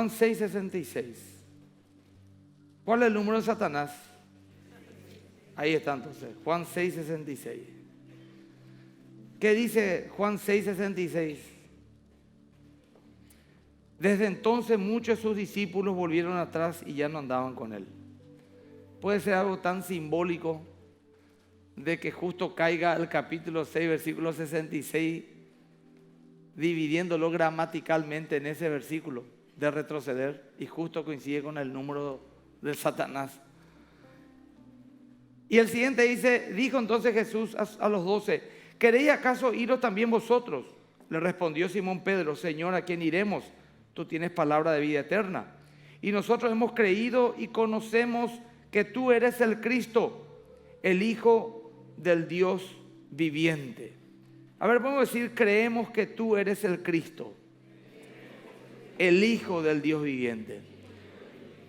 Juan 6:66. ¿Cuál es el número de Satanás? Ahí está entonces, Juan 6:66. ¿Qué dice Juan 6:66? Desde entonces muchos de sus discípulos volvieron atrás y ya no andaban con él. Puede ser algo tan simbólico de que justo caiga el capítulo 6, versículo 66, dividiéndolo gramaticalmente en ese versículo de retroceder, y justo coincide con el número de Satanás. Y el siguiente dice: dijo entonces Jesús a los 12: ¿queréis acaso iros también vosotros? Le respondió Simón Pedro: Señor, ¿a quién iremos? Tú tienes palabra de vida eterna. Y nosotros hemos creído y conocemos que tú eres el Cristo, el Hijo del Dios viviente. A ver, podemos decir: creemos que tú eres el Cristo, el Hijo del Dios viviente.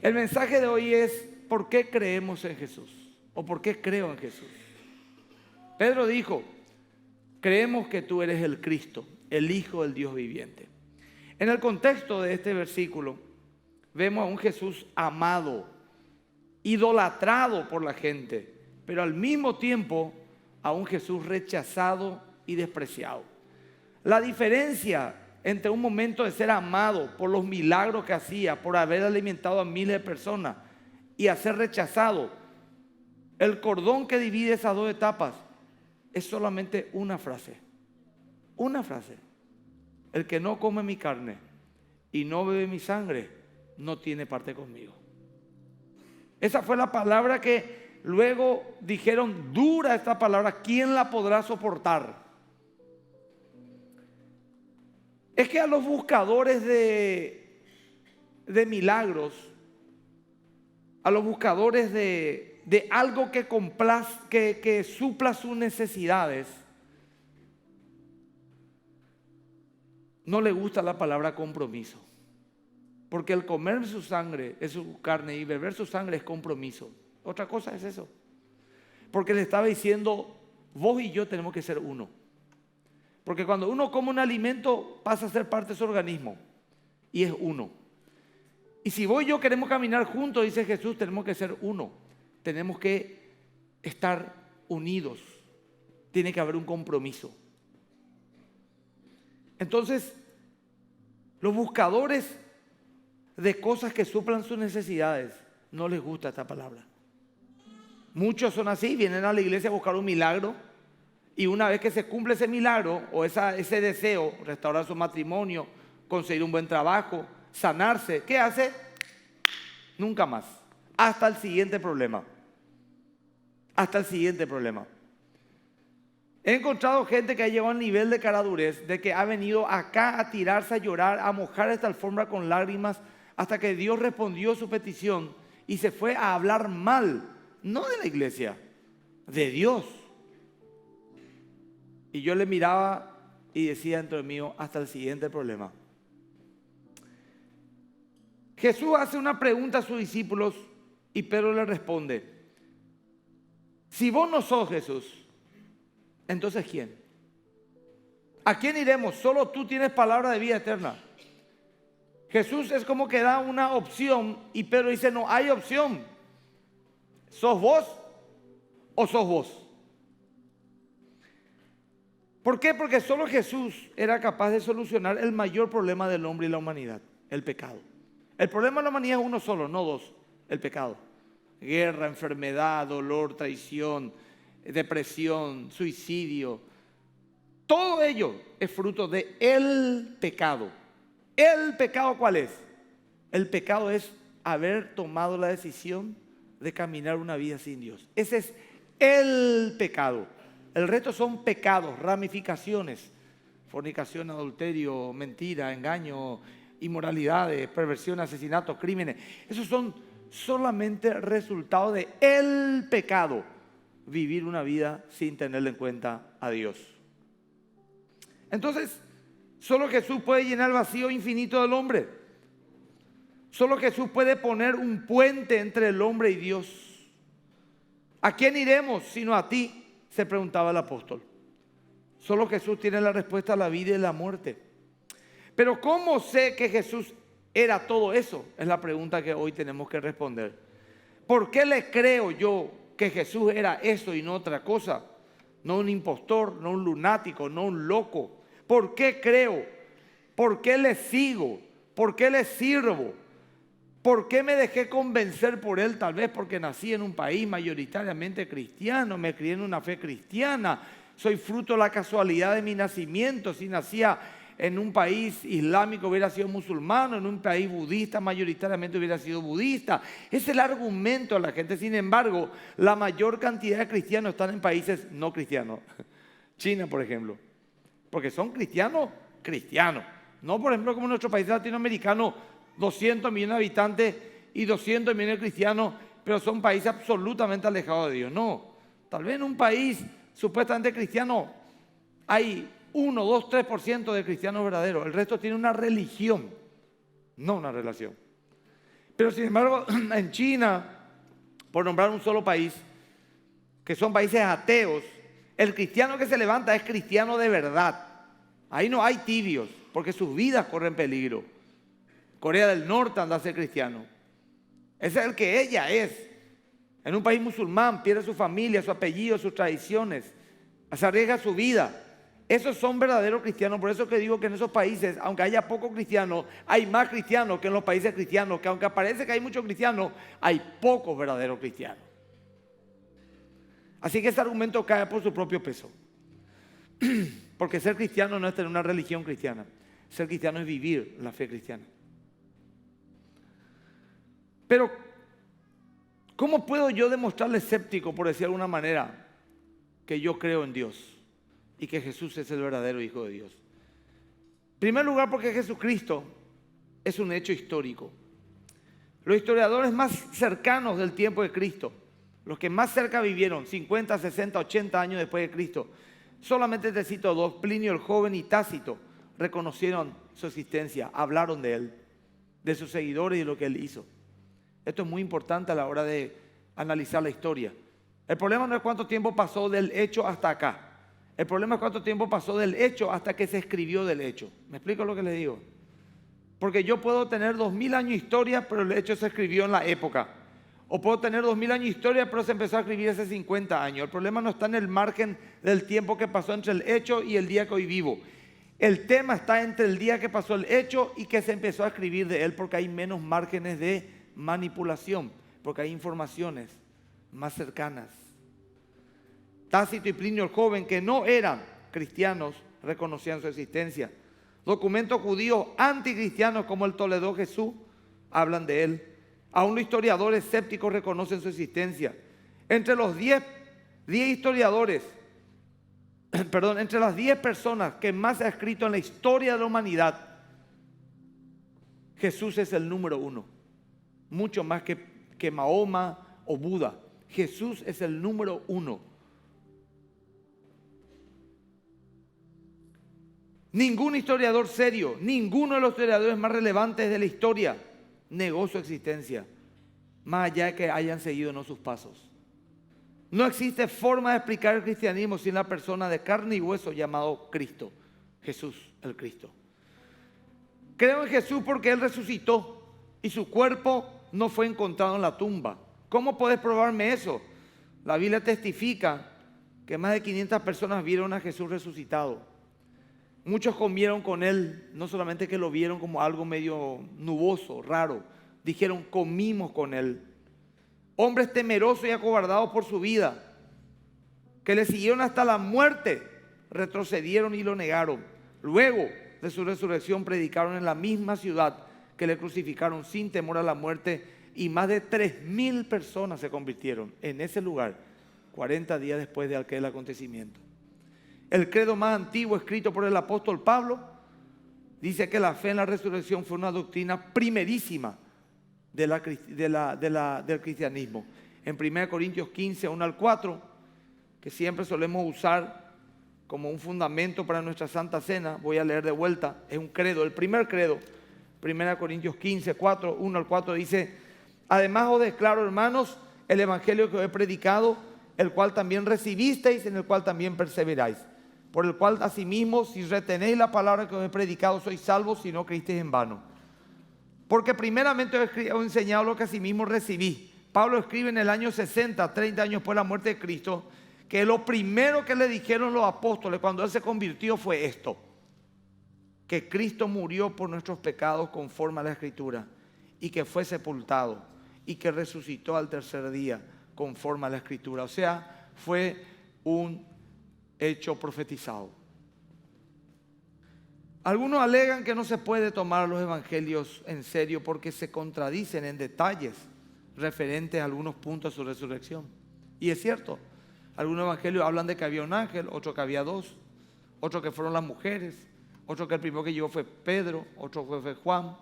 El mensaje de hoy es: ¿por qué creemos en Jesús? ¿O por qué creo en Jesús? Pedro dijo: creemos que tú eres el Cristo, el Hijo del Dios viviente. En el contexto de este versículo vemos a un Jesús amado, idolatrado por la gente, pero al mismo tiempo a un Jesús rechazado y despreciado. La diferencia entre un momento de ser amado por los milagros que hacía, por haber alimentado a miles de personas, y a ser rechazado, el cordón que divide esas dos etapas es solamente una frase. Una frase: el que no come mi carne y no bebe mi sangre no tiene parte conmigo. Esa fue la palabra que luego dijeron: dura esta palabra, ¿quién la podrá soportar? Es que a los buscadores de milagros, a los buscadores de algo que supla sus necesidades, no le gusta la palabra compromiso. Porque el comer su sangre es su carne y beber su sangre es compromiso. Otra cosa es eso. Porque le estaba diciendo: vos y yo tenemos que ser uno. Porque cuando uno come un alimento pasa a ser parte de su organismo y es uno. Y si vos y yo queremos caminar juntos, dice Jesús, tenemos que ser uno. Tenemos que estar unidos. Tiene que haber un compromiso. Entonces, los buscadores de cosas que suplan sus necesidades no les gusta esta palabra. Muchos son así, vienen a la iglesia a buscar un milagro, y una vez que se cumple ese milagro o ese deseo, restaurar su matrimonio, conseguir un buen trabajo, sanarse, ¿qué hace? Nunca más. Hasta el siguiente problema. Hasta el siguiente problema. He encontrado gente que ha llegado al nivel de caradurez de que ha venido acá a tirarse, a llorar, a mojar esta alfombra con lágrimas, hasta que Dios respondió su petición y se fue a hablar mal, no de la iglesia, de Dios. Y yo le miraba y decía dentro de mí: hasta el siguiente problema. Jesús hace una pregunta a sus discípulos y Pedro le responde: si vos no sos Jesús, entonces ¿quién? ¿A quién iremos? Solo tú tienes palabra de vida eterna. Jesús es como que da una opción y Pedro dice: no hay opción. ¿Sos vos o sos vos? ¿Por qué? Porque solo Jesús era capaz de solucionar el mayor problema del hombre y la humanidad: el pecado. El problema de la humanidad es uno solo, no dos: el pecado. Guerra, enfermedad, dolor, traición, depresión, suicidio. Todo ello es fruto de el pecado. ¿El pecado cuál es? El pecado es haber tomado la decisión de caminar una vida sin Dios. Ese es el pecado. El resto son pecados, ramificaciones: fornicación, adulterio, mentira, engaño, inmoralidades, perversión, asesinato, crímenes. Esos son solamente resultado de el pecado. Vivir una vida sin tenerle en cuenta a Dios. Entonces, solo Jesús puede llenar el vacío infinito del hombre. Solo Jesús puede poner un puente entre el hombre y Dios. ¿A quién iremos sino a ti?, se preguntaba el apóstol. Solo Jesús tiene la respuesta a la vida y la muerte. Pero ¿cómo sé que Jesús ¿Era todo eso? Es la pregunta que hoy tenemos que responder. ¿Por qué le creo yo que Jesús era eso y no otra cosa? No un impostor, no un lunático, no un loco. ¿Por qué creo? ¿Por qué le sigo? ¿Por qué le sirvo? ¿Por qué me dejé convencer por él? Tal vez porque nací en un país mayoritariamente cristiano, me crié en una fe cristiana, soy fruto de la casualidad de mi nacimiento. Si nacía en un país islámico hubiera sido musulmano, en un país budista mayoritariamente hubiera sido budista. Es el argumento de la gente. Sin embargo, la mayor cantidad de cristianos están en países no cristianos. China, por ejemplo. Porque son cristianos, No, por ejemplo, como en nuestro país latinoamericano, 200 millones de habitantes y 200 millones de cristianos, pero son países absolutamente alejados de Dios. No, tal vez en un país supuestamente cristiano hay 1, 2, 3% de cristianos verdaderos. El resto tiene una religión, no una relación. Pero sin embargo, en China, por nombrar un solo país, que son países ateos, el cristiano que se levanta es cristiano de verdad. Ahí no hay tibios, porque sus vidas corren peligro. Corea del Norte anda a ser cristiano. Ese es el que ella es. En un país musulmán pierde su familia, su apellido, sus tradiciones. Se arriesga su vida. Esos son verdaderos cristianos. Por eso que digo que en esos países, aunque haya pocos cristianos, hay más cristianos que en los países cristianos. Que aunque parece que hay muchos cristianos, hay pocos verdaderos cristianos. Así que ese argumento cae por su propio peso. Porque ser cristiano no es tener una religión cristiana. Ser cristiano es vivir la fe cristiana. Pero, ¿cómo puedo yo demostrarle escéptico, por decir de alguna manera, que yo creo en Dios y que Jesús es el verdadero Hijo de Dios? En primer lugar, porque Jesucristo es un hecho histórico. Los historiadores más cercanos del tiempo de Cristo, los que más cerca vivieron, 50, 60, 80 años después de Cristo, solamente te cito dos, Plinio el Joven y Tácito, reconocieron su existencia, hablaron de él, de sus seguidores y de lo que él hizo. Esto es muy importante a la hora de analizar la historia. El problema no es cuánto tiempo pasó del hecho hasta acá. El problema es cuánto tiempo pasó del hecho hasta que se escribió del hecho. ¿Me explico lo que les digo? Porque yo puedo tener 2000 años de historia, pero el hecho se escribió en la época. O puedo tener 2000 años de historia, pero se empezó a escribir hace 50 años. El problema no está en el margen del tiempo que pasó entre el hecho y el día que hoy vivo. El tema está entre el día que pasó el hecho y que se empezó a escribir de él, porque hay menos márgenes de manipulación, porque hay informaciones más cercanas. Tácito y Plinio el Joven, que no eran cristianos, reconocían su existencia. Documentos judíos anticristianos como el Toledó Jesús hablan de él. Aún los historiadores escépticos reconocen su existencia. Entre los 10 historiadores, entre las 10 personas que más se ha escrito en la historia de la humanidad, Jesús es el número 1. Mucho más que Mahoma o Buda. Jesús es el número 1. Ningún historiador serio, ninguno de los historiadores más relevantes de la historia negó su existencia, más allá de que hayan seguido no sus pasos. No existe forma de explicar el cristianismo sin la persona de carne y hueso llamado Cristo, Jesús el Cristo. Creo en Jesús porque Él resucitó y su cuerpo no fue encontrado en la tumba. ¿Cómo puedes probarme eso? La Biblia testifica que más de 500 personas vieron a Jesús resucitado. Muchos comieron con Él, no solamente que lo vieron como algo medio nuboso, raro. Dijeron, comimos con Él. Hombres temerosos y acobardados por su vida, que le siguieron hasta la muerte, retrocedieron y lo negaron. Luego de su resurrección predicaron en la misma ciudad que le crucificaron sin temor a la muerte, y más de 3000 personas se convirtieron en ese lugar 40 días después de aquel acontecimiento. El credo más antiguo escrito por el apóstol Pablo dice que la fe en la resurrección fue una doctrina primerísima del cristianismo. En 1 Corintios 15, 1 al 4, que siempre solemos usar como un fundamento para nuestra Santa Cena, voy a leer de vuelta, es un credo, el primer credo. 1 Corintios 15, 4, 1 al 4 dice: además os declaro, hermanos, el evangelio que os he predicado, el cual también recibisteis, en el cual también perseveráis, por el cual asimismo, si retenéis la palabra que os he predicado, sois salvos si no creísteis en vano. Porque primeramente os he enseñado lo que asimismo recibí. Pablo escribe en el año 60, 30 años después de la muerte de Cristo, que lo primero que le dijeron los apóstoles cuando él se convirtió fue esto: que Cristo murió por nuestros pecados conforme a la Escritura, y que fue sepultado, y que resucitó al tercer día conforme a la Escritura. O sea, fue un hecho profetizado. Algunos alegan que no se puede tomar los evangelios en serio porque se contradicen en detalles referentes a algunos puntos de su resurrección. Y es cierto, algunos evangelios hablan de que había un ángel, otros que había dos, otros que fueron las mujeres, otro que el primero que llegó fue Pedro, otro fue Juan.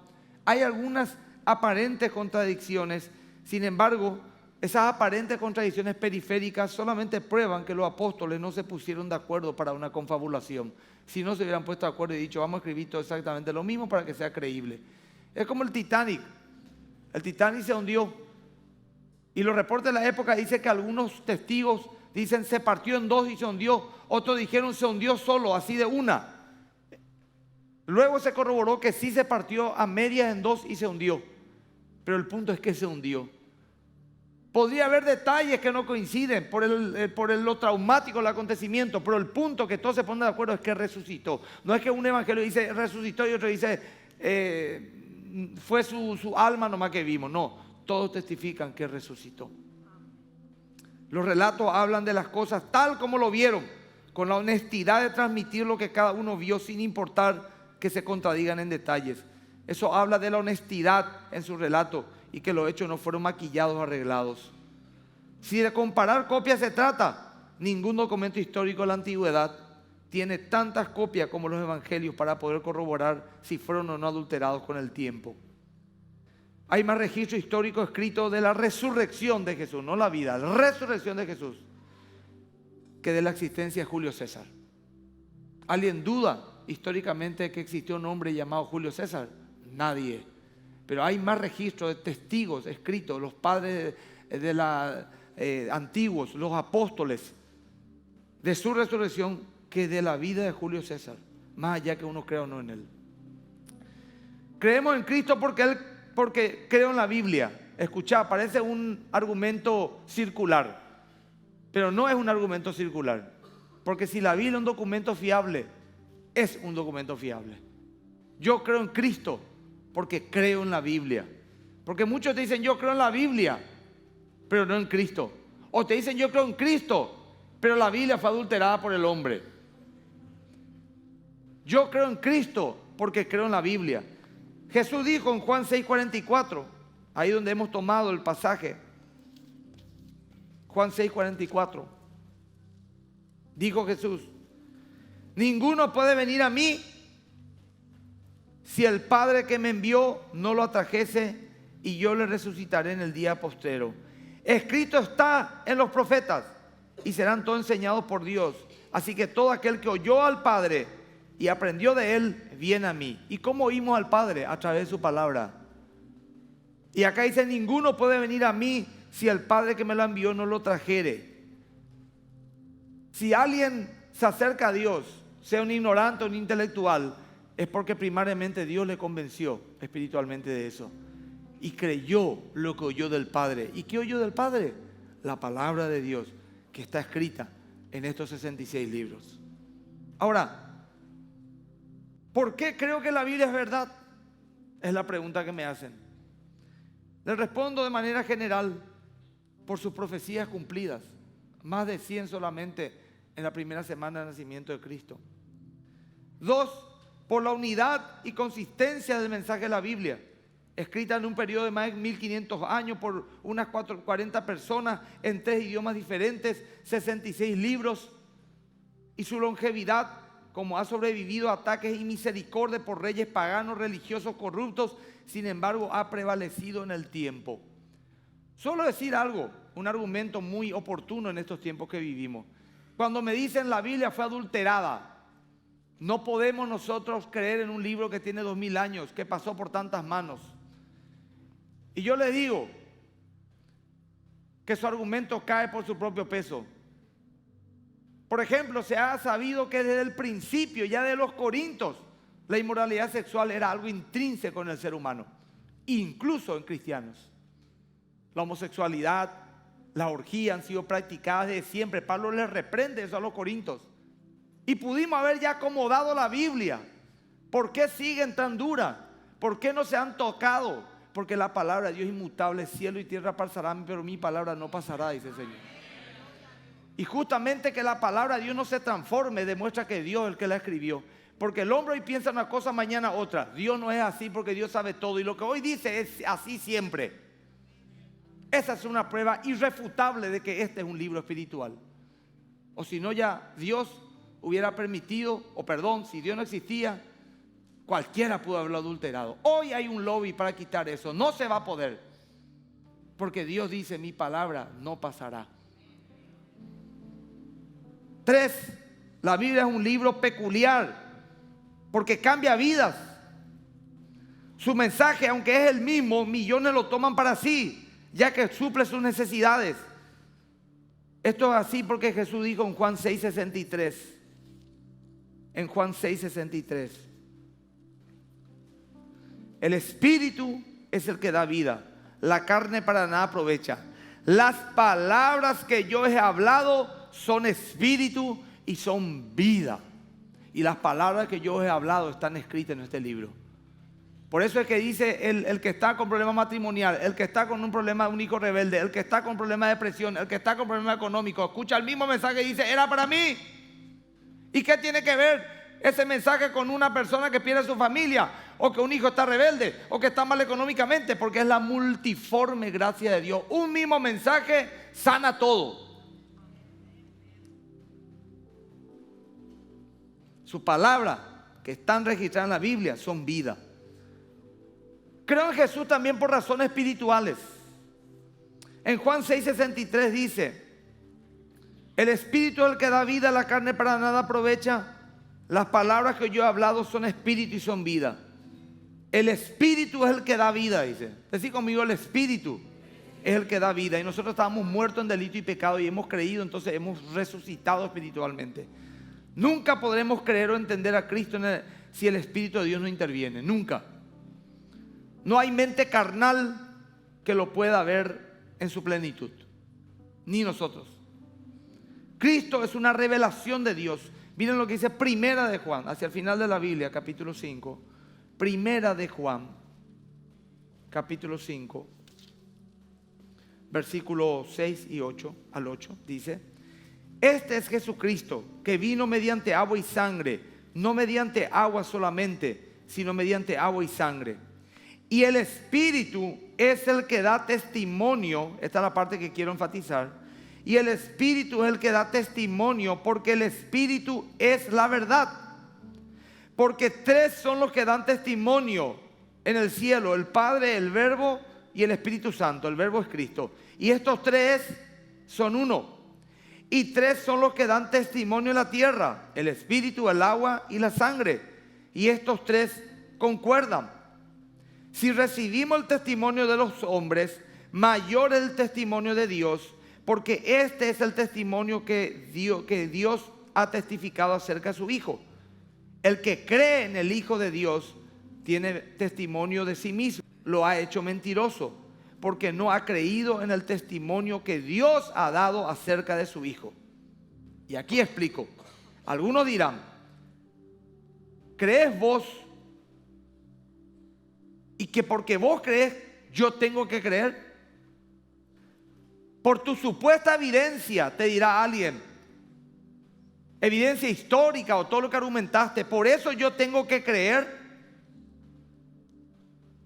Hay algunas aparentes contradicciones, sin embargo, esas aparentes contradicciones periféricas solamente prueban que los apóstoles no se pusieron de acuerdo para una confabulación. Si no se hubieran puesto de acuerdo y dicho, vamos a escribir todo exactamente lo mismo para que sea creíble. Es como el Titanic. El Titanic se hundió. Y los reportes de la época dicen que algunos testigos dicen se partió en dos y se hundió. Otros dijeron se hundió solo, así de una. Luego se corroboró que sí se partió a medias en dos y se hundió. Pero el punto es que se hundió. Podría haber detalles que no coinciden por lo traumático del acontecimiento, pero el punto que todos se ponen de acuerdo es que resucitó. No es que un evangelio dice resucitó y otro dice fue su alma nomás que vimos. No, todos testifican que resucitó. Los relatos hablan de las cosas tal como lo vieron, con la honestidad de transmitir lo que cada uno vio sin importar que se contradigan en detalles. Eso habla de la honestidad en su relato y que los hechos no fueron maquillados o arreglados. Si de comparar copias se trata, ningún documento histórico de la antigüedad tiene tantas copias como los evangelios para poder corroborar si fueron o no adulterados con el tiempo. Hay más registro histórico escrito de la resurrección de Jesús, no la vida, la resurrección de Jesús, que de la existencia de Julio César. ¿Alguien duda históricamente que existió un hombre llamado Julio César? Nadie. Pero hay más registros de testigos escritos, los padres antiguos, los apóstoles, de su resurrección que de la vida de Julio César, más allá que uno crea o no en él. Creemos en Cristo porque creo en la Biblia. Escuchá, parece un argumento circular, pero no es un argumento circular, porque si la Biblia es un documento fiable, es un documento fiable. Yo creo en Cristo porque creo en la Biblia. Porque muchos te dicen yo creo en la Biblia, pero no en Cristo. O te dicen yo creo en Cristo, pero la Biblia fue adulterada por el hombre. Yo creo en Cristo porque creo en la Biblia. Jesús dijo en Juan 6:44, ahí donde hemos tomado el pasaje. Juan 6:44. Dijo Jesús: ninguno puede venir a mí si el Padre que me envió no lo atrajese, y yo le resucitaré en el día postrero. Escrito está en los profetas, y serán todos enseñados por Dios. Así que todo aquel que oyó al Padre y aprendió de él, viene a mí. ¿Y cómo oímos al Padre? A través de su palabra. Y acá dice, ninguno puede venir a mí si el Padre que me lo envió no lo trajere. Si alguien se acerca a Dios, sea un ignorante o un intelectual, es porque primariamente Dios le convenció espiritualmente de eso. Y creyó lo que oyó del Padre. ¿Y qué oyó del Padre? La palabra de Dios, que está escrita en estos 66 libros. Ahora, ¿por qué creo que la Biblia es verdad? Es la pregunta que me hacen. Les respondo de manera general, por sus profecías cumplidas. Más de 100 solamente en la primera semana de nacimiento de Cristo. 2, por la unidad y consistencia del mensaje de la Biblia, escrita en un periodo de más de 1500 años por unas 40 personas en 3 idiomas diferentes, 66 libros, y su longevidad, como ha sobrevivido a ataques y misericordia por reyes paganos, religiosos, corruptos, sin embargo ha prevalecido en el tiempo. Solo decir algo, un argumento muy oportuno en estos tiempos que vivimos. Cuando me dicen la Biblia fue adulterada, no podemos nosotros creer en un libro que tiene 2000 años, que pasó por tantas manos. Y yo le digo que su argumento cae por su propio peso. Por ejemplo, se ha sabido que desde el principio, ya de los Corintios, la inmoralidad sexual era algo intrínseco en el ser humano. incluso en cristianos. La homosexualidad, la orgía han sido practicadas desde siempre. Pablo les reprende eso a los corintios. Y pudimos haber ya acomodado la Biblia. ¿Por qué siguen tan duras? ¿Por qué no se han tocado? Porque la palabra de Dios es inmutable. Cielo y tierra pasarán, pero mi palabra no pasará, dice el Señor. Y justamente que la palabra de Dios no se transforme demuestra que Dios es el que la escribió. Porque el hombre hoy piensa una cosa, mañana otra. Dios no es así porque Dios sabe todo. Y lo que hoy dice es así siempre. Esa es una prueba irrefutable de que este es un libro espiritual. O si no, ya Dios hubiera permitido, o perdón, si Dios no existía, cualquiera pudo haberlo adulterado. Hoy hay un lobby para quitar eso. No se va a poder. Porque Dios dice, mi palabra no pasará. 3. La Biblia es un libro peculiar porque cambia vidas. Su mensaje, aunque es el mismo, millones lo toman para sí, ya que suple sus necesidades. Esto es así porque Jesús dijo en Juan 6:63. En Juan 6:63. El Espíritu es el que da vida. La carne para nada aprovecha. Las palabras que yo he hablado son espíritu y son vida. Y las palabras que yo he hablado están escritas en este libro. Por eso es que dice el que está con problema matrimonial, el que está con un problema de un hijo rebelde, el que está con problema de depresión, el que está con problema económico, escucha el mismo mensaje y dice, era para mí. ¿Y qué tiene que ver ese mensaje con una persona que pierde su familia? O que un hijo está rebelde, o que está mal económicamente, porque es la multiforme gracia de Dios. Un mismo mensaje sana todo. Su palabra, que están registradas en la Biblia, son vida. Creo en Jesús también por razones espirituales. En Juan 6:63 dice, el Espíritu es el que da vida, la carne para nada aprovecha. Las palabras que yo he hablado son espíritu y son vida. El Espíritu es el que da vida, dice. Decí conmigo, el Espíritu es el que da vida. Y nosotros estábamos muertos en delito y pecado y hemos creído, entonces hemos resucitado espiritualmente. Nunca podremos creer o entender a Cristo si el Espíritu de Dios no interviene. Nunca. No hay mente carnal que lo pueda ver en su plenitud. Ni nosotros. Cristo es una revelación de Dios. Miren lo que dice Primera de Juan, hacia el final de la Biblia, capítulo 5. Primera de Juan, capítulo 5, versículos 6 y 8 al 8, dice: este es Jesucristo, que vino mediante agua y sangre, no mediante agua solamente, sino mediante agua y sangre. Y el Espíritu es el que da testimonio, esta es la parte que quiero enfatizar, y el Espíritu es el que da testimonio, porque el Espíritu es la verdad. Porque 3 son los que dan testimonio en el cielo: el Padre, el Verbo y el Espíritu Santo. El Verbo es Cristo. Y estos 3 son uno. Y 3 son los que dan testimonio en la tierra: el Espíritu, el agua y la sangre. Y estos 3 concuerdan. Si recibimos el testimonio de los hombres, mayor es el testimonio de Dios, porque este es el testimonio que Dios ha testificado acerca de su Hijo. El que cree en el Hijo de Dios tiene testimonio de sí mismo. Lo ha hecho mentiroso, porque no ha creído en el testimonio que Dios ha dado acerca de su Hijo. Y aquí explico. Algunos dirán: ¿crees vos? Y que porque vos crees, yo tengo que creer. Por tu supuesta evidencia, te dirá alguien, evidencia histórica o todo lo que argumentaste, por eso yo tengo que creer.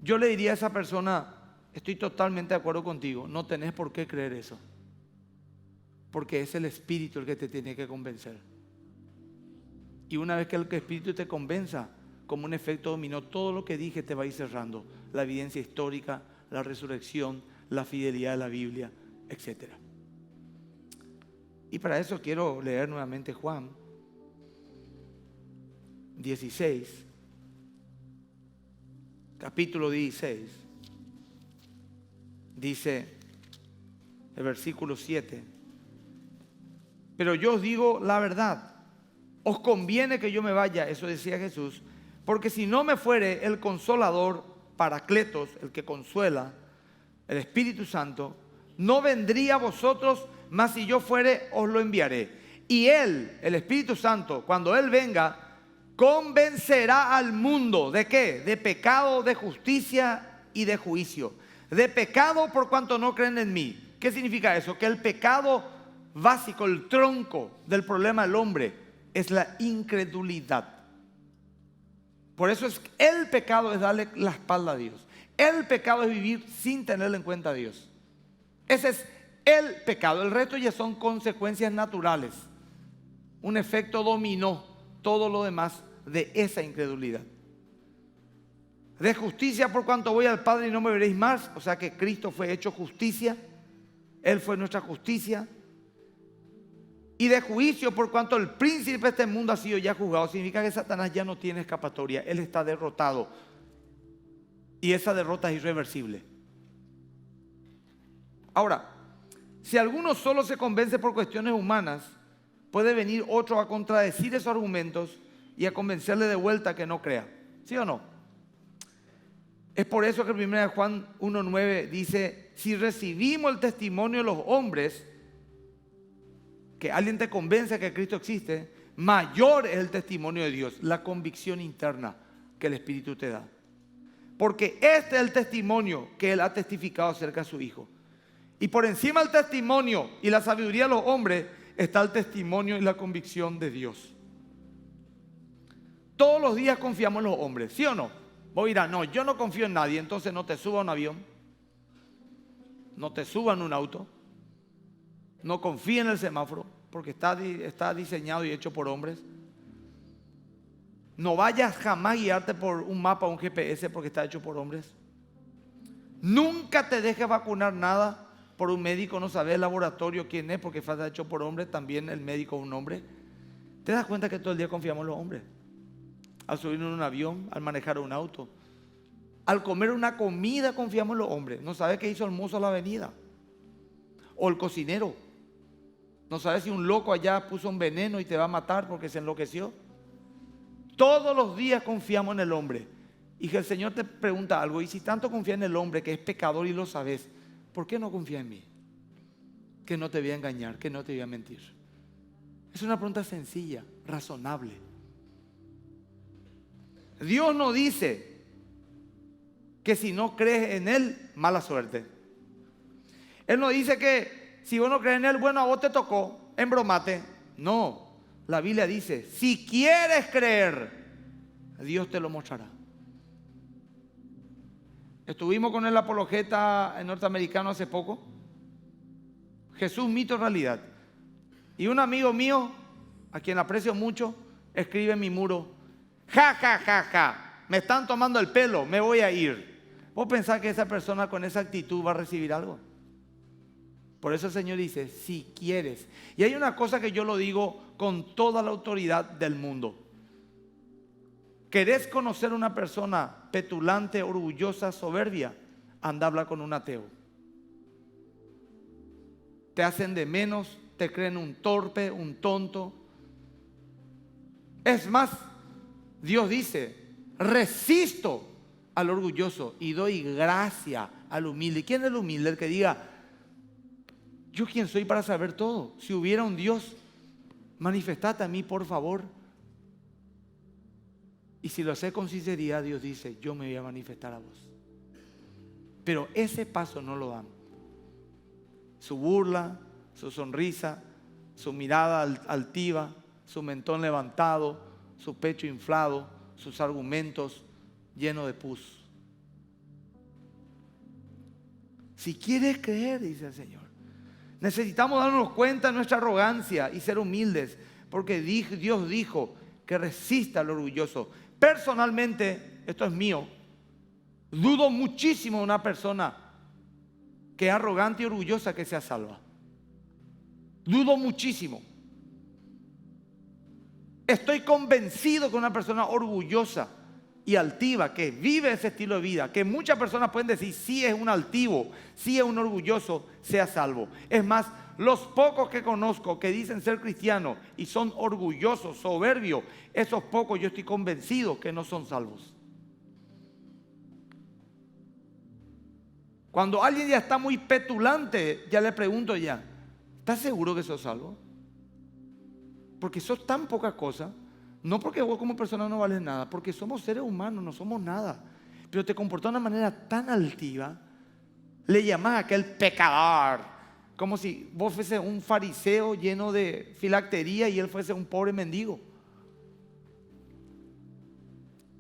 Yo le diría a esa persona: estoy totalmente de acuerdo contigo, no tenés por qué creer eso, porque es el Espíritu el que te tiene que convencer. Y una vez que el Espíritu te convenza, como un efecto dominó, todo lo que dije te va a ir cerrando: la evidencia histórica, la resurrección, la fidelidad de la Biblia, etc. Y para eso quiero leer nuevamente Juan 16, capítulo 16. Dice el versículo 7: pero yo os digo la verdad, os conviene que yo me vaya, eso decía Jesús, porque si no me fuere, el Consolador Paracletos, el que consuela, el Espíritu Santo, no vendría a vosotros, mas si yo fuere, os lo enviaré. Y Él, el Espíritu Santo, cuando Él venga, convencerá al mundo ¿de qué? De pecado, de justicia y de juicio. De pecado por cuanto no creen en mí. ¿Qué significa eso? Que el pecado básico, el tronco del problema del hombre es la incredulidad. Por eso el pecado es darle la espalda a Dios. El pecado es vivir sin tenerle en cuenta a Dios. Ese es el pecado. El resto ya son consecuencias naturales. Un efecto dominó todo lo demás de esa incredulidad. De justicia por cuanto voy al Padre y no me veréis más. O sea que Cristo fue hecho justicia. Él fue nuestra justicia. Y de juicio por cuanto el príncipe de este mundo ha sido ya juzgado. Significa que Satanás ya no tiene escapatoria. Él está derrotado. Y esa derrota es irreversible. Ahora, si alguno solo se convence por cuestiones humanas, puede venir otro a contradecir esos argumentos y a convencerle de vuelta que no crea. ¿Sí o no? Es por eso que 1 Juan 1:9 dice, si recibimos el testimonio de los hombres, que alguien te convence que Cristo existe, mayor es el testimonio de Dios, la convicción interna que el Espíritu te da. Porque este es el testimonio que Él ha testificado acerca de su Hijo. Y por encima del testimonio y la sabiduría de los hombres está el testimonio y la convicción de Dios. Todos los días confiamos en los hombres, ¿sí o no? Vos dirás, no, yo no confío en nadie, entonces no te suba a un avión, no te suba en un auto, no confíe en el semáforo, porque está diseñado y hecho por hombres. No vayas jamás a guiarte por un mapa o un GPS porque está hecho por hombres. Nunca te dejes vacunar nada por un médico, no sabes el laboratorio quién es porque está hecho por hombres, también el médico es un hombre. ¿Te das cuenta que todo el día confiamos en los hombres? Al subir en un avión, al manejar un auto, al comer una comida confiamos en los hombres. No sabes qué hizo el mozo a la avenida o el cocinero. No sabes si un loco allá puso un veneno y te va a matar porque se enloqueció. Todos los días confiamos en el hombre. Y que el Señor te pregunta algo, y si tanto confías en el hombre que es pecador y lo sabes, ¿por qué no confías en mí? Que no te voy a engañar, que no te voy a mentir. Es una pregunta sencilla, razonable. Dios no dice que si no crees en Él, mala suerte. Él no dice que si vos no crees en Él, bueno, a vos te tocó, embromate. No, la Biblia dice, si quieres creer, Dios te lo mostrará. Estuvimos con el apologeta norteamericano hace poco. Jesús, mito, realidad. Y un amigo mío, a quien aprecio mucho, escribe en mi muro, ja, ja, ja, ja, me están tomando el pelo, me voy a ir. ¿Vos pensás que esa persona con esa actitud va a recibir algo? Por eso el Señor dice, si quieres. Y hay una cosa que yo lo digo con toda la autoridad del mundo. ¿Querés conocer una persona petulante, orgullosa, soberbia? Anda a hablar con un ateo. Te hacen de menos, te creen un torpe, un tonto. Es más, Dios dice, resisto al orgulloso y doy gracia al humilde. ¿Quién es el humilde? El que diga, ¿yo quién soy para saber todo? Si hubiera un Dios, manifestate a mí, por favor. Y si lo sé con sinceridad, Dios dice, yo me voy a manifestar a vos. Pero ese paso no lo dan. Su burla, su sonrisa, su mirada altiva, su mentón levantado, su pecho inflado, sus argumentos llenos de pus. Si quieres creer, dice el Señor, necesitamos darnos cuenta de nuestra arrogancia y ser humildes, porque Dios dijo que resista al orgulloso. Personalmente, esto es mío, dudo muchísimo de una persona que es arrogante y orgullosa que sea salva. Dudo muchísimo. Estoy convencido que una persona orgullosa y altiva, que vive ese estilo de vida, que muchas personas pueden decir, sí es un altivo, sí es un orgulloso, sea salvo. Es más, los pocos que conozco que dicen ser cristianos y son orgullosos, soberbios, esos pocos yo estoy convencido que no son salvos. Cuando alguien ya está muy petulante, ya le pregunto ya, ¿estás seguro que sos salvo? Porque sos tan poca cosa. No porque vos como persona no vales nada, porque somos seres humanos, no somos nada. Pero te comportás de una manera tan altiva, le llamás a aquel pecador, como si vos fuese un fariseo lleno de filactería y él fuese un pobre mendigo.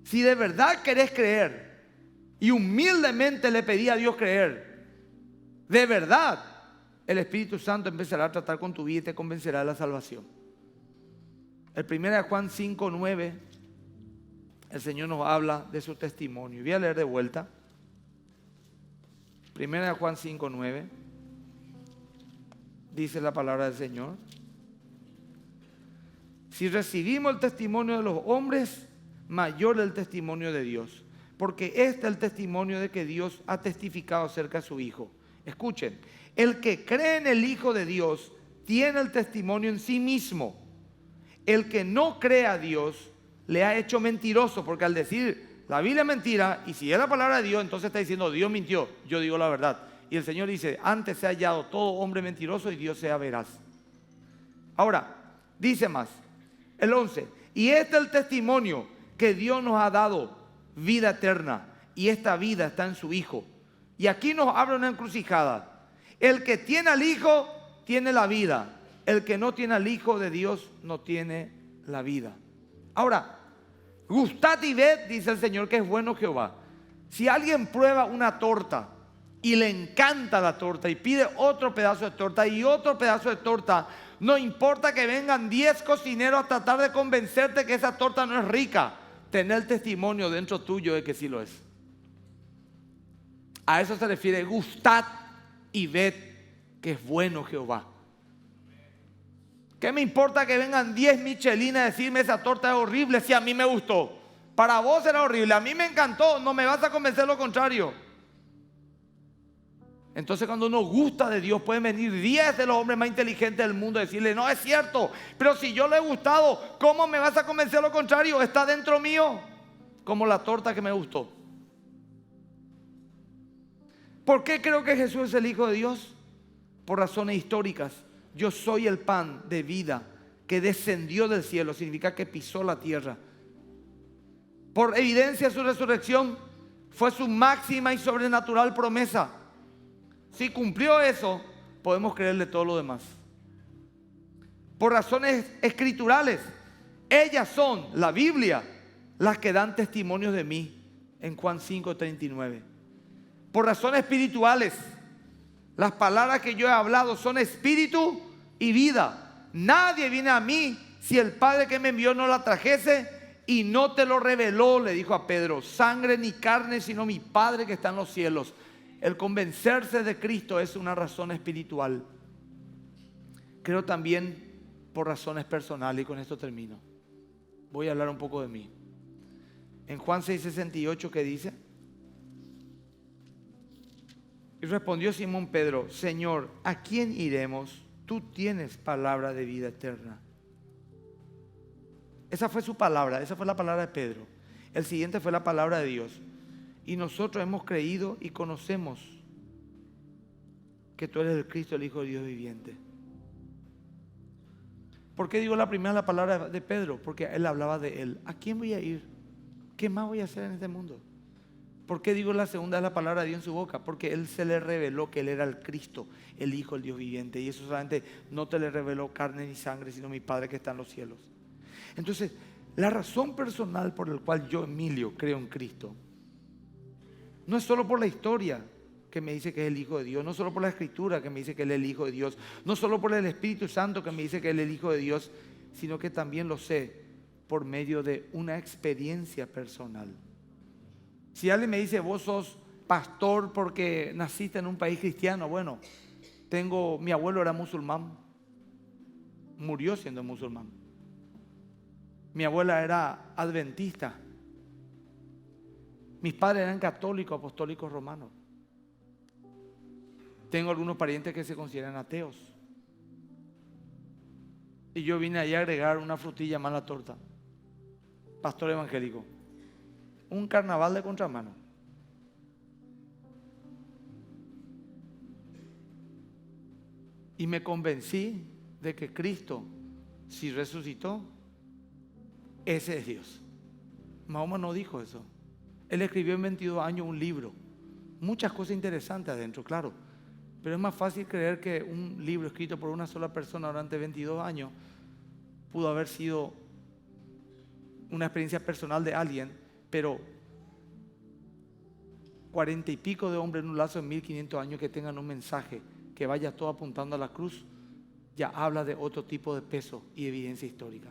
Si de verdad querés creer y humildemente le pedí a Dios creer, de verdad, el Espíritu Santo empezará a tratar con tu vida y te convencerá de la salvación. El 1 Juan 5:9, el Señor nos habla de su testimonio. Voy a leer de vuelta. 1 Juan 5:9, dice la palabra del Señor: si recibimos el testimonio de los hombres, mayor el testimonio de Dios, porque este es el testimonio de que Dios ha testificado acerca de su Hijo. Escuchen, el que cree en el Hijo de Dios tiene el testimonio en sí mismo. El que no cree a Dios le ha hecho mentiroso, porque al decir la Biblia es mentira, y si es la palabra de Dios, entonces está diciendo Dios mintió, yo digo la verdad. Y el Señor dice, antes se ha hallado todo hombre mentiroso y Dios sea veraz. Ahora, dice más, el 11, y este es el testimonio que Dios nos ha dado, vida eterna, y esta vida está en su Hijo. Y aquí nos abre una encrucijada. El que tiene al Hijo tiene la vida. El que no tiene al Hijo de Dios no tiene la vida. Ahora, gustad y ved, dice el Señor, que es bueno Jehová. Si alguien prueba una torta y le encanta la torta y pide otro pedazo de torta y otro pedazo de torta, no importa que vengan 10 cocineros a tratar de convencerte que esa torta no es rica, tener el testimonio dentro tuyo de que sí lo es. A eso se refiere, gustad y ved que es bueno Jehová. ¿Qué me importa que vengan 10 Michelin a decirme esa torta es horrible si a mí me gustó? Para vos era horrible, a mí me encantó, no me vas a convencer lo contrario. Entonces cuando uno gusta de Dios, pueden venir 10 de los hombres más inteligentes del mundo y decirle, no es cierto, pero si yo le he gustado, ¿cómo me vas a convencer lo contrario? Está dentro mío, como la torta que me gustó. ¿Por qué creo que Jesús es el Hijo de Dios? Por razones históricas. Yo soy el pan de vida que descendió del cielo, significa que pisó la tierra. Por evidencia de su resurrección, fue su máxima y sobrenatural promesa. Si cumplió eso, podemos creerle todo lo demás. Por razones escriturales, ellas son, la Biblia, las que dan testimonios de mí, en Juan 5:39. Por razones espirituales, las palabras que yo he hablado son espíritu y vida. Nadie viene a mí si el Padre que me envió no la trajese, y no te lo reveló, le dijo a Pedro, sangre ni carne, sino mi Padre que está en los cielos. El convencerse de Cristo es una razón espiritual. Creo también por razones personales, y con esto termino. Voy a hablar un poco de mí. En Juan 6:68, ¿qué dice? Y respondió Simón Pedro, Señor, ¿a quién iremos? Tú tienes palabra de vida eterna. Esa fue su palabra, esa fue la palabra de Pedro. El siguiente fue la palabra de Dios. Y nosotros hemos creído y conocemos que tú eres el Cristo, el Hijo de Dios viviente. ¿Por qué digo la primera la palabra de Pedro? Porque él hablaba de él. ¿A quién voy a ir? ¿Qué más voy a hacer en este mundo? ¿Por qué digo la segunda es la palabra de Dios en su boca? Porque él se le reveló que él era el Cristo, el Hijo del Dios viviente. Y eso solamente no te le reveló carne ni sangre, sino mi Padre que está en los cielos. Entonces, la razón personal por la cual yo, Emilio, creo en Cristo, no es solo por la historia que me dice que es el Hijo de Dios, no solo por la Escritura que me dice que Él es el Hijo de Dios, no solo por el Espíritu Santo que me dice que Él es el Hijo de Dios, sino que también lo sé por medio de una experiencia personal. Si alguien me dice, vos sos pastor porque naciste en un país cristiano, bueno, mi abuelo era musulmán, murió siendo musulmán. Mi abuela era adventista. Mis padres eran católicos, apostólicos romanos. Tengo algunos parientes que se consideran ateos. Y yo vine allá a agregar una frutilla más a la torta. Pastor evangélico. Un carnaval de contramano. Y me convencí de que Cristo, si resucitó, ese es Dios. Mahoma no dijo eso. Él escribió en 22 años un libro. Muchas cosas interesantes adentro, claro. Pero es más fácil creer que un libro escrito por una sola persona durante 22 años pudo haber sido una experiencia personal de alguien, pero 40 y pico de hombres en un lazo de 1500 años que tengan un mensaje que vaya todo apuntando a la cruz, ya habla de otro tipo de peso y evidencia histórica.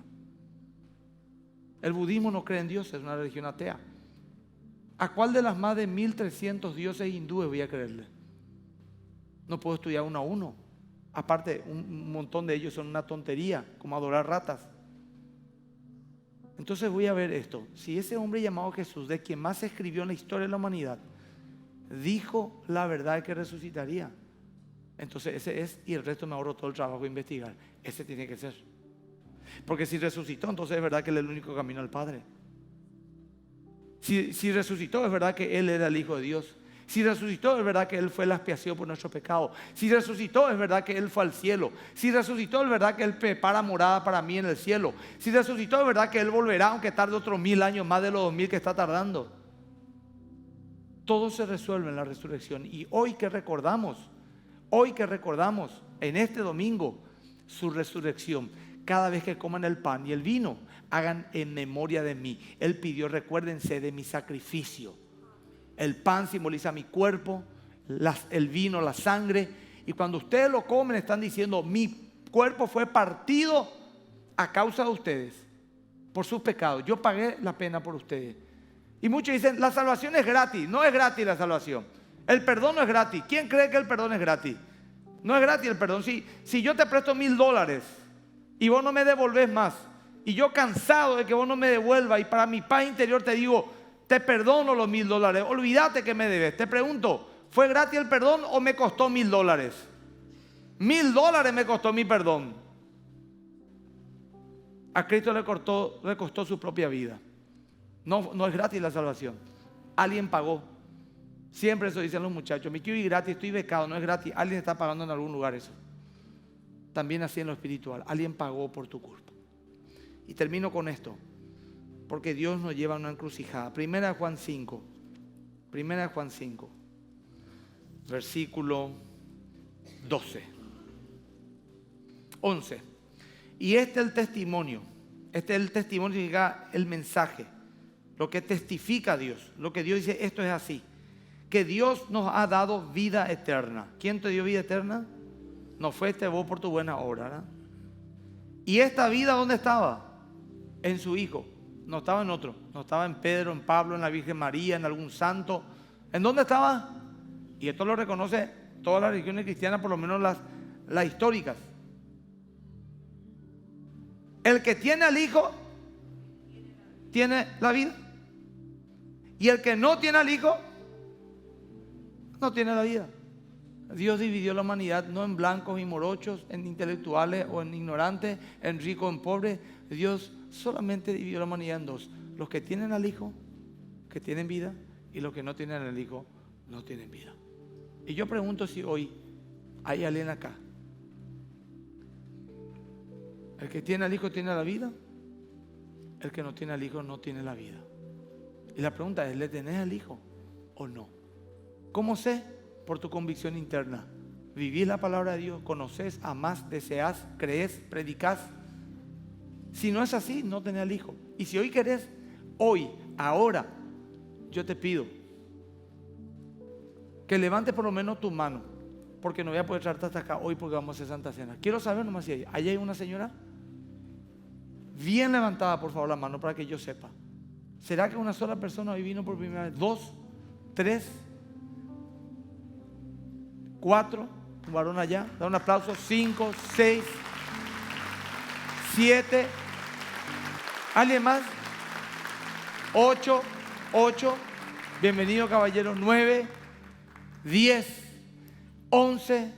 El budismo no cree en Dios, es una religión atea. ¿A cuál de las más de 1300 dioses hindúes voy a creerle? No puedo estudiar uno a uno. Aparte, un montón de ellos son una tontería, como adorar ratas. Entonces voy a ver esto. Si ese hombre llamado Jesús, de quien más se escribió en la historia de la humanidad, dijo la verdad de que resucitaría, entonces ese es, y el resto me ahorro todo el trabajo de investigar. Ese tiene que ser. Porque si resucitó, entonces es verdad que Él es el único camino al Padre. Si resucitó, es verdad que Él era el Hijo de Dios. Si resucitó, es verdad que Él fue la expiación por nuestro pecado. Si resucitó, es verdad que Él fue al cielo. Si resucitó, es verdad que Él prepara morada para mí en el cielo. Si resucitó, es verdad que Él volverá, aunque tarde otros 1000 años más de los 2000 que está tardando. Todo se resuelve en la resurrección. Y hoy que recordamos en este domingo su resurrección, cada vez que coman el pan y el vino, hagan en memoria de mí. Él pidió, recuérdense de mi sacrificio. El pan simboliza mi cuerpo, el vino, la sangre. Y cuando ustedes lo comen, están diciendo, mi cuerpo fue partido a causa de ustedes, por sus pecados. Yo pagué la pena por ustedes. Y muchos dicen, la salvación es gratis. No es gratis la salvación. El perdón no es gratis. ¿Quién cree que el perdón es gratis? No es gratis el perdón. Si yo te presto $1000 y vos no me devolvés más, y yo cansado de que vos no me devuelvas, y para mi paz interior te digo, te perdono los $1000, olvídate que me debes. Te pregunto, ¿fue gratis el perdón o me costó $1000? $1000 me costó mi perdón. A Cristo le costó su propia vida. No es gratis la salvación. Alguien pagó. Siempre eso dicen los muchachos, me quiero ir gratis, estoy becado, no es gratis. Alguien está pagando en algún lugar eso. También así en lo espiritual, alguien pagó por tu culpa. Y termino con esto, porque Dios nos lleva a una encrucijada. Primera de Juan 5, versículo 11. Y este es el testimonio, significa el mensaje, lo que testifica Dios, lo que Dios dice, esto es así, que Dios nos ha dado vida eterna. ¿Quién te dio vida eterna? No fuiste vos por tu buena obra, ¿verdad? ¿Y esta vida dónde estaba? En su Hijo. No estaba en otro. No estaba en Pedro, en Pablo, en la Virgen María, en algún santo. ¿En dónde estaba? Y esto lo reconoce todas las religiones cristianas, por lo menos las históricas. El que tiene al Hijo tiene la vida. Y el que no tiene al Hijo no tiene la vida. Dios dividió la humanidad no en blancos y morochos, en intelectuales o en ignorantes, en ricos o en pobres. Dios solamente dividió la humanidad en dos: los que tienen al Hijo, que tienen vida, y los que no tienen al Hijo, no tienen vida. Y yo pregunto si hoy hay alguien acá. El que tiene al Hijo tiene la vida, el que no tiene al Hijo no tiene la vida. Y la pregunta es, ¿le tenés al Hijo o no? ¿Cómo sé? Por tu convicción interna. Vivís la palabra de Dios, conoces, amás, deseás, crees, predicás. Si no es así, no tenés al Hijo. Y si hoy querés, hoy, ahora, yo te pido que levantes por lo menos tu mano, porque no voy a poder traerte hasta acá hoy porque vamos a hacer Santa Cena. Quiero saber nomás si hay una señora. Bien levantada, por favor, la mano para que yo sepa. ¿Será que una sola persona hoy vino por primera vez? 2, 3, 4, un varón allá, da un aplauso. 5, 6, 7, ¿alguien más? 8, bienvenido caballero. 9, 10, 11,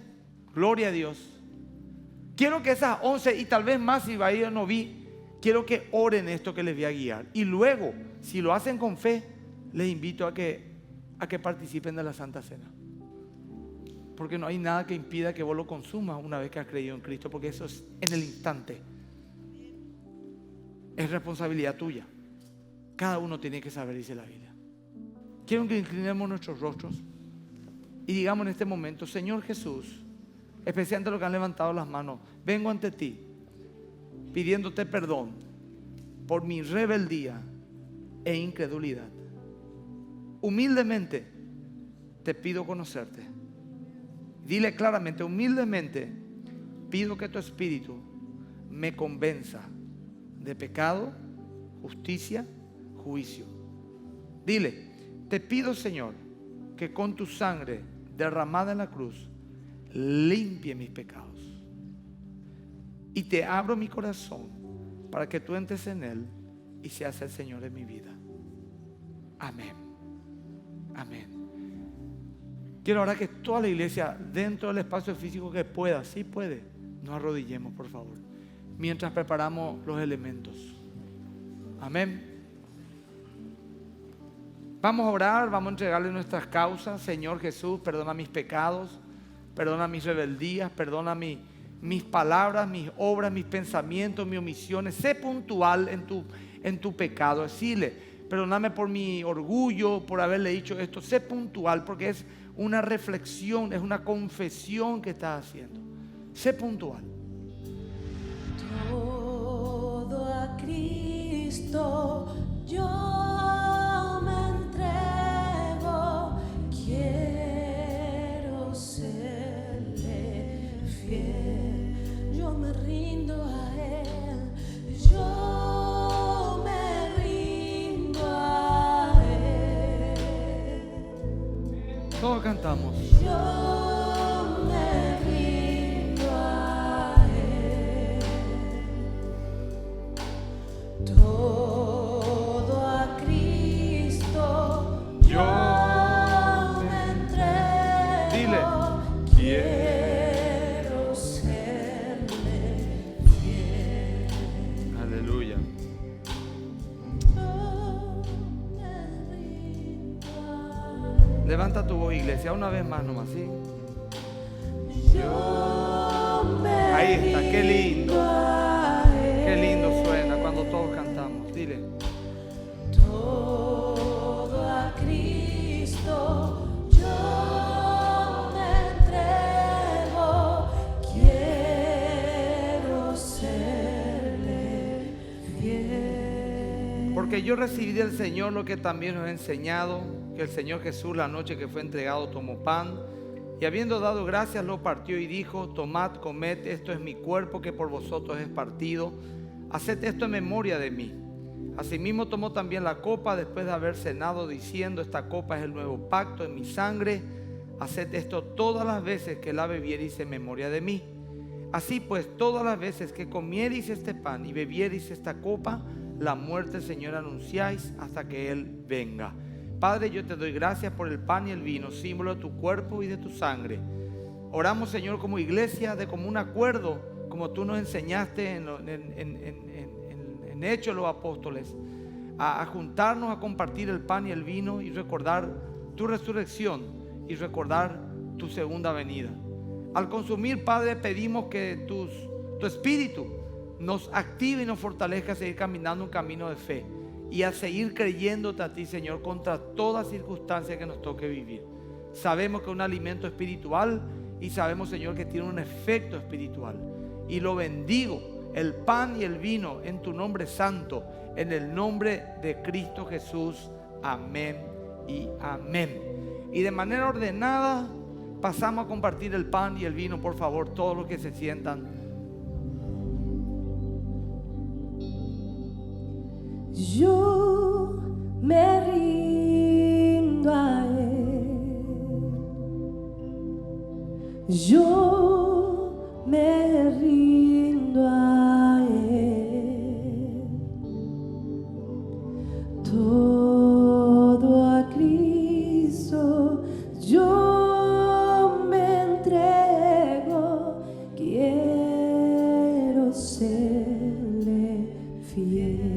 gloria a Dios. Quiero que esas 11 y tal vez más, si va a ir o no vi, quiero que oren esto que les voy a guiar. Y luego, si lo hacen con fe, les invito a que participen de la Santa Cena. Porque no hay nada que impida que vos lo consumas una vez que has creído en Cristo, porque eso es en el instante. Es responsabilidad tuya. Cada uno tiene que saber, dice la Biblia. Quiero que inclinemos nuestros rostros y digamos en este momento: Señor Jesús, especialmente los que han levantado las manos, vengo ante ti pidiéndote perdón por mi rebeldía e incredulidad. Humildemente te pido conocerte. Dile claramente: humildemente pido que tu Espíritu me convenza de pecado, justicia, juicio. Dile: te pido, Señor, que con tu sangre derramada en la cruz limpie mis pecados. Y te abro mi corazón para que tú entres en él y seas el Señor de mi vida. Amén. Amén. Quiero ahora que toda la iglesia, dentro del espacio físico que pueda, sí puede, nos arrodillemos, por favor, mientras preparamos los elementos. Amén. Vamos a orar, vamos a entregarle nuestras causas. Señor Jesús, perdona mis pecados, perdona mis rebeldías, perdona mis palabras, mis obras, mis pensamientos, mis omisiones. Sé puntual en tu pecado. Decirle: perdóname por mi orgullo, por haberle dicho esto. Sé puntual, porque es una reflexión, es una confesión que estás haciendo. Sé puntual. Todo a Cristo yo me entrego, quiero serle fiel, yo me rindo a Él, yo me rindo a Él. Todos cantamos. Yo me rindo a Él. Todo a Cristo yo me entrego. Dile: quiero serle fiel. aleluya. Yo me rindo a Él. Levanta tu voz, iglesia, una vez más nomás, ¿sí? Yo me Ahí está, qué lindo. rindo a Él. Qué lindo suena cuando todos cantamos. Dile: Todo a Cristo yo me entrego, quiero serle fiel. porque yo recibí del Señor lo que también os he enseñado, que el Señor Jesús, la noche que fue entregado, tomó pan y habiendo dado gracias lo partió y dijo: tomad, comed, esto es mi cuerpo que por vosotros es partido, haced esto en memoria de mí. Asimismo tomó también la copa después de haber cenado, diciendo: esta copa es el nuevo pacto en mi sangre, haced esto todas las veces que la bebiereis en memoria de mí. Así pues, todas las veces que comiereis este pan y bebiereis esta copa, la muerte del Señor anunciáis hasta que Él venga. Padre, yo te doy gracias por el pan y el vino, símbolo de tu cuerpo y de tu sangre. Oramos, Señor, como iglesia, de común acuerdo, como tú nos enseñaste en Hechos los Apóstoles, a juntarnos a compartir el pan y el vino y recordar tu resurrección y recordar tu segunda venida. Al consumir, Padre, pedimos que tu Espíritu nos active y nos fortalezca a seguir caminando un camino de fe y a seguir creyéndote a ti, Señor, contra toda circunstancia que nos toque vivir. Sabemos que es un alimento espiritual y sabemos, Señor, que tiene un efecto espiritual. Y lo bendigo, el pan y el vino, en tu nombre santo, en el nombre de Cristo Jesús. Amén y amén. Y de manera ordenada pasamos a compartir el pan y el vino, por favor, todos los que se sientan. Yo me rindo a Él. Yo me rindo a Él. Todo a Cristo yo me entrego. Quiero serle fiel.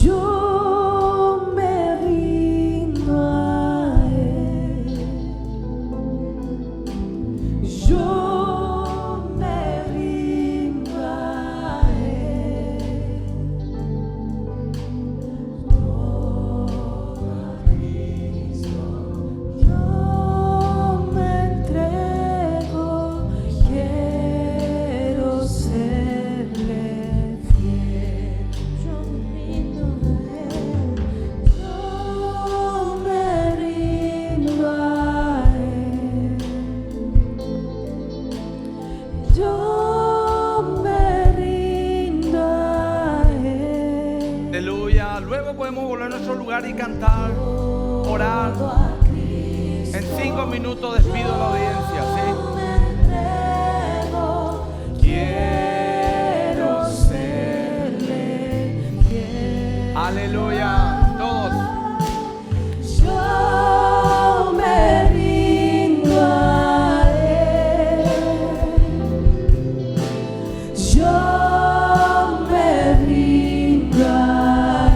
Yo me rindo a Él. ¿Cuánto podemos volver a nuestro lugar y cantar, orar? En 5 minutos despido la audiencia, ¿sí? Quiero serle fiel. Aleluya, todos. Yo me rindo a Él. Yo me rindo a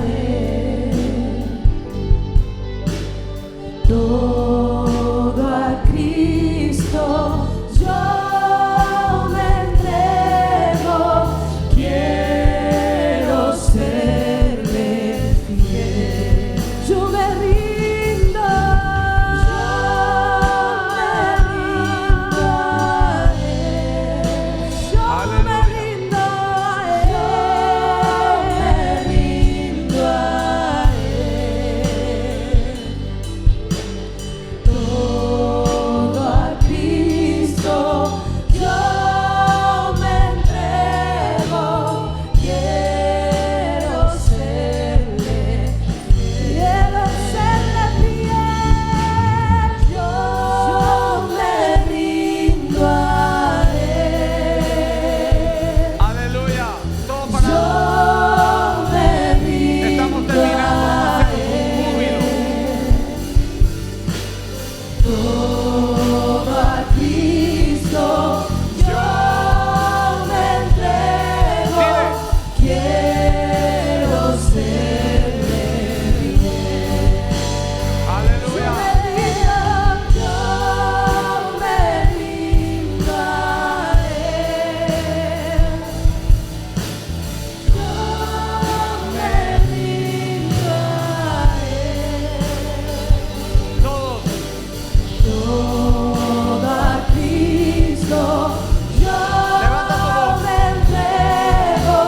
Él. Todo a Cristo yo me entrego. Quiero serle fiel. Yo me rindo. Yo me rindo a Él. Yo me rindo a Él. Todo a Cristo yo me entrego. Quiero serle fiel. Yo me rindo a Él. Aleluya, todo para Yo me rindo. Estamos terminando, vamos a hacer un júbilo. Todo a Cristo yo me entrego. Quiero serle fiel. Aleluya. Yo me rindo a Él. Yo me rindo a Él. Todos. Todo a Cristo Levanta tu yo voz. me entrego.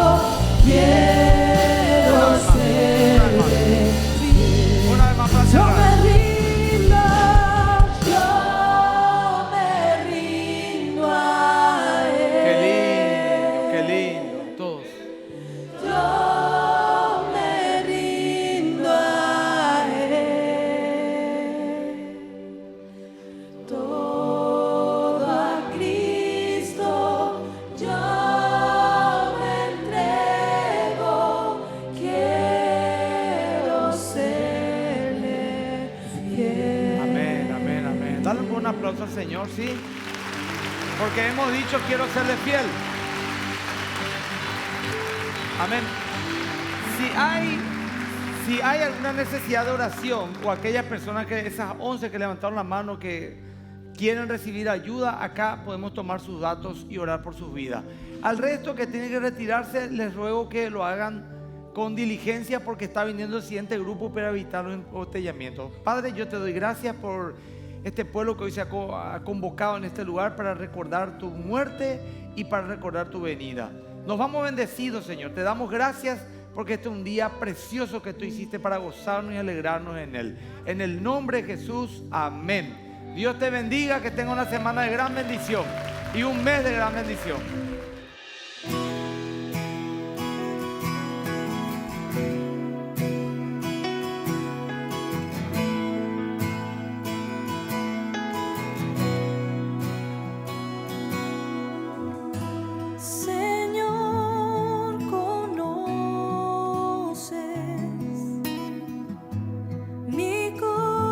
Quiero serle fiel. Una vez más para Yo cerrar. me rindo. Yo me rindo a Él. Qué lindo, todos. Yo me rindo a Él. Todo a Cristo yo me entrego. Quiero serle fiel. Amén, amén, amén. Dale un aplauso al Señor, ¿sí? Porque hemos dicho quiero serle fiel. Amén. Si hay alguna necesidad de oración o aquellas personas que esas 11 que levantaron la mano que quieren recibir ayuda, acá podemos tomar sus datos y orar por sus vidas. Al resto que tienen que retirarse, les ruego que lo hagan con diligencia porque está viniendo el siguiente grupo para evitar los embotellamientos. Padre, yo te doy gracias por este pueblo que hoy se ha convocado en este lugar para recordar tu muerte y para recordar tu venida. Nos vamos bendecidos, Señor. Te damos gracias porque este es un día precioso que tú hiciste para gozarnos y alegrarnos en él. En el nombre de Jesús, amén. Dios te bendiga, que tenga una semana de gran bendición y un mes de gran bendición. Señor, conoces mi corazón,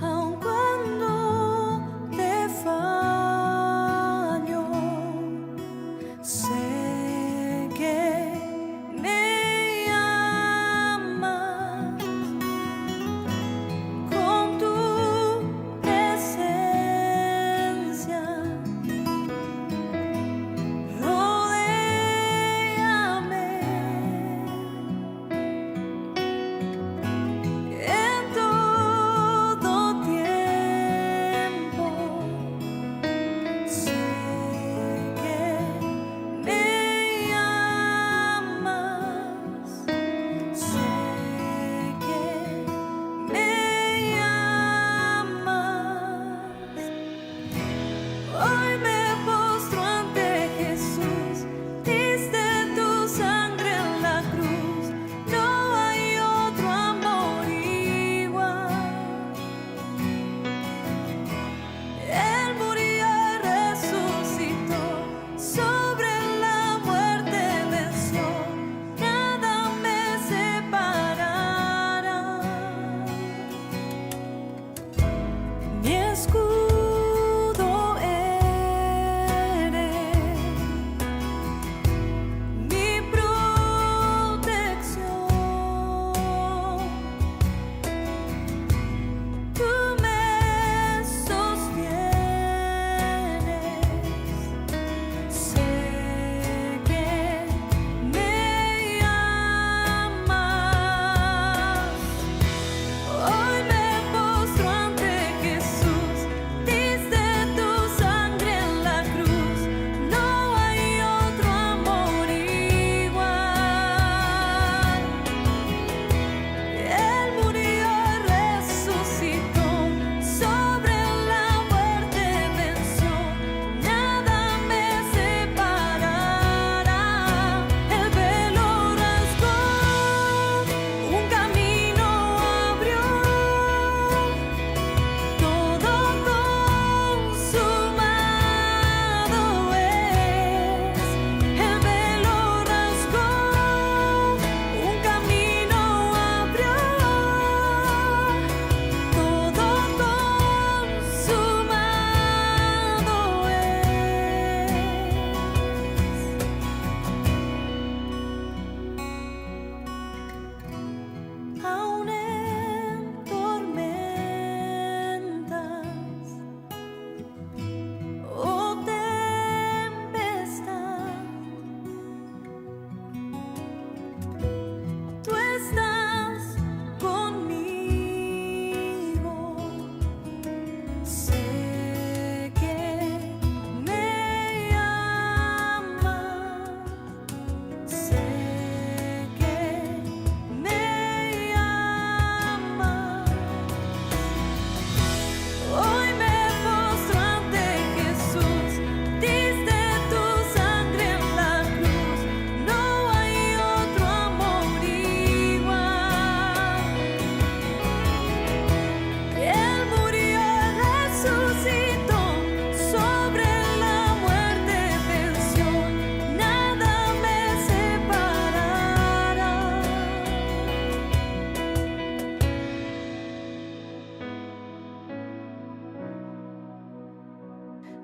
aun cuando escudo eres, mi protección. Tú me sostienes, sé que me amas. Hoy me postro ante Jesús, diste tu sangre en la cruz, no hay otro amor igual. Él murió y resucitó, sobre la muerte venció, nada me separará. El velo rasgó, un camino abrió, todo consumado es. El velo rasgó, un camino abrió, todo consumado es. Aún en tormentas o tempestad, tú estás conmigo. Sé que me amas, sé que me amas. Hoy me postro ante Jesús, diste tu sangre en la cruz, no hay otro amor igual. Él murió y resucitó, sobre la muerte venció, nada me separará.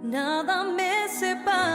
Nada me separa.